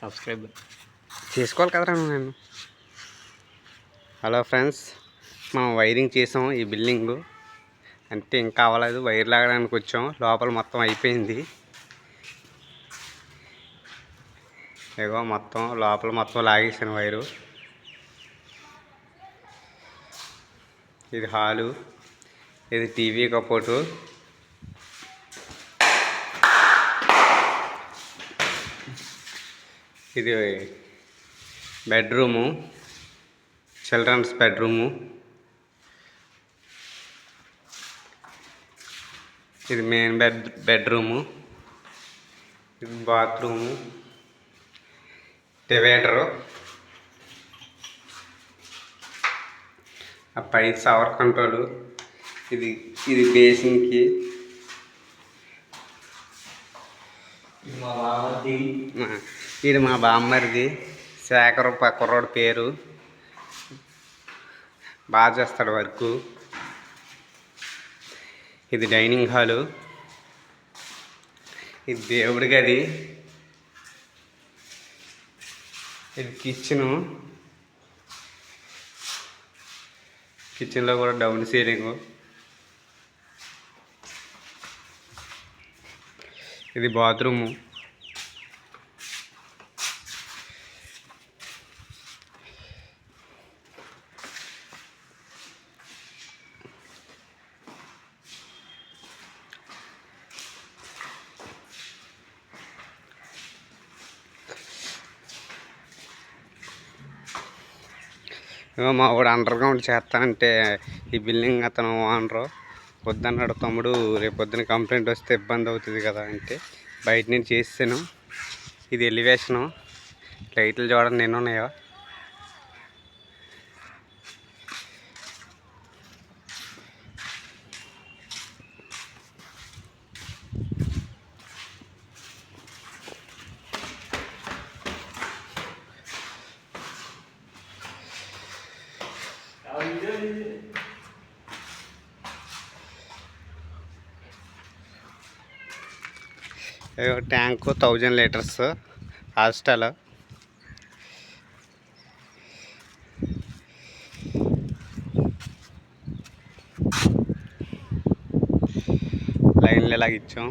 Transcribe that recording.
Subscribe చేసుకోవాలి కదరా నేను. హలో ఫ్రెండ్స్, మనం వైరింగ్ చేసాం ఈ బిల్డింగు. అంటే ఇంకా అవ్వలేదు, వైర్ లాగడానికి వచ్చాం. లోపల మొత్తం అయిపోయింది. ఇగో మొత్తం లోపల మొత్తం లాగేసాను వైరు. ఇది హాలు, ఇది టీవీ కపోటు, ఇది బెడ్రూము, చిల్డ్రన్స్ బెడ్రూము, ఇది మెయిన్ బెడ్రూము, ఇది బాత్రూము, డివైడరు, ఆ పై షవర్ కంట్రోలు, ఇది బేసింగ్కి, ఇది మా బామ్మరిది శేఖర్, కుర్రోడు పేరు, బాగా చేస్తాడు వర్కు. ఇది డైనింగ్ హాలు, ఇది దేవుడి గది, ఇది కిచెను. కిచెన్లో కూడా డౌన్ సీలింగు. ఇది బాత్రూము. మా వాడు అండర్ గ్రౌండ్ చేస్తానంటే ఈ బిల్డింగ్ అతను ఓనరు వద్దన్నాడు. తమ్ముడు రేపు పొద్దున కంప్లైంట్ వస్తే ఇబ్బంది అవుతుంది కదా అంటే బయట నేను చేసాను. ఇది ఎలివేషను. లైట్లు చూడండి ఎన్ని ఉన్నాయో. Tank 1000 litres hostel. లైన్లు ఇలాగ ఇచ్చాం.